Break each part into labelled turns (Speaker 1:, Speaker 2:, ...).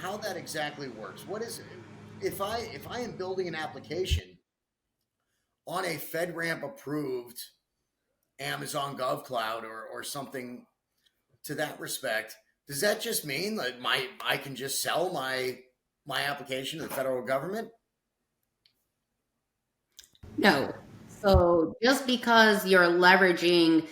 Speaker 1: how that exactly works. What is if I am building an application on a FedRAMP approved Amazon Gov Cloud or something to that respect, does that just mean that I can just sell my application to the federal government?
Speaker 2: No. So just because you're leveraging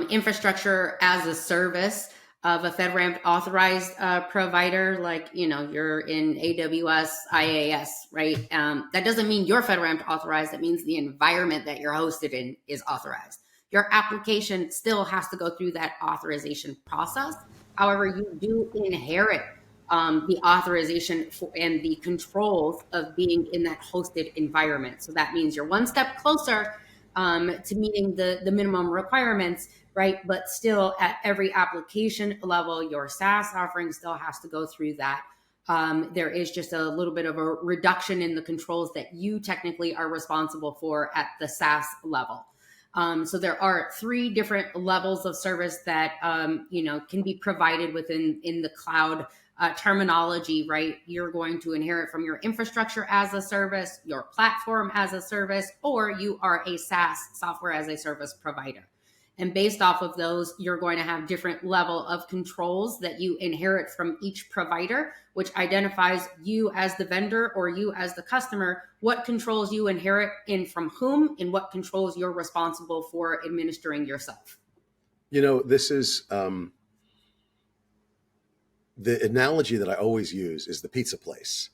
Speaker 2: infrastructure as a service of a FedRAMP authorized provider, like you're in AWS, IaaS, right? That doesn't mean you're FedRAMP authorized. That means the environment that you're hosted in is authorized. Your application still has to go through that authorization process. However, you do inherit the authorization and the controls of being in that hosted environment. So that means you're one step closer to meeting the minimum requirements, right? But still, at every application level, your SaaS offering still has to go through that. There is just a little bit of a reduction in the controls that you technically are responsible for at the SaaS level. So there are 3 different levels of service that can be provided in the cloud terminology, right? You're going to inherit from your infrastructure as a service, your platform as a service, or you are a SaaS, software as a service provider. And based off of those, you're going to have different level of controls that you inherit from each provider, which identifies you as the vendor or you as the customer, what controls you inherit in from whom, and what controls you're responsible for administering yourself.
Speaker 3: This is the analogy that I always use is the pizza place.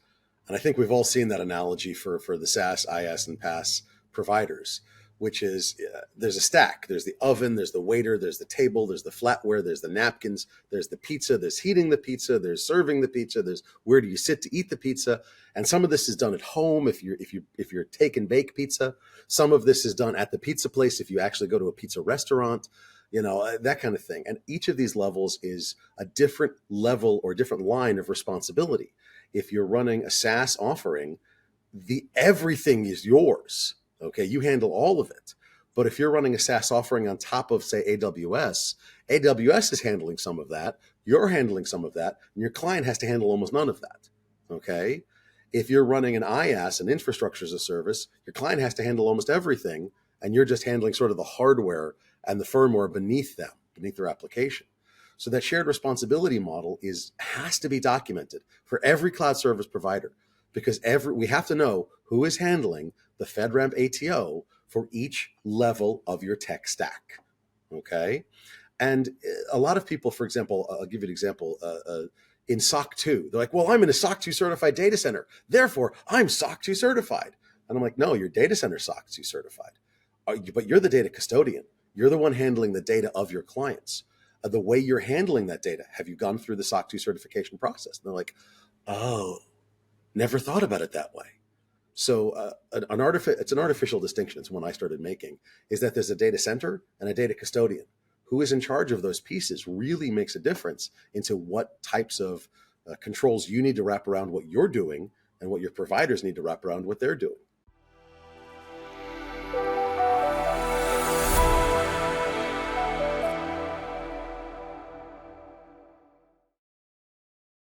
Speaker 3: And I think we've all seen that analogy for the SaaS, IaaS, and PaaS providers, which is there's a stack. There's the oven, there's the waiter, there's the table, there's the flatware, there's the napkins, there's the pizza, there's heating the pizza, there's serving the pizza, there's where do you sit to eat the pizza. And some of this is done at home if you're take and bake pizza. Some of this is done at the pizza place if you actually go to a pizza restaurant. That kind of thing. And each of these levels is a different level or different line of responsibility. If you're running a SaaS offering, everything is yours. Okay, you handle all of it. But if you're running a SaaS offering on top of, say, AWS is handling some of that, you're handling some of that, and your client has to handle almost none of that. Okay? If you're running an IaaS, an infrastructure as a service, your client has to handle almost everything, and you're just handling sort of the hardware and the firmware beneath their application. So that shared responsibility model has to be documented for every cloud service provider, because we have to know who is handling the FedRAMP ATO for each level of your tech stack. Okay? And a lot of people, for example, I'll give you an example, in SOC 2, they're like, well, I'm in a SOC 2 certified data center, therefore I'm SOC 2 certified. And I'm like, no, your data center SOC 2 certified, but you're the data custodian. You're the one handling the data of your clients. The way you're handling that data, have you gone through the SOC 2 certification process? And they're like, oh, never thought about it that way. So it's an artificial distinction. It's one I started making, is that there's a data center and a data custodian. Who is in charge of those pieces really makes a difference into what types of controls you need to wrap around what you're doing and what your providers need to wrap around what they're doing.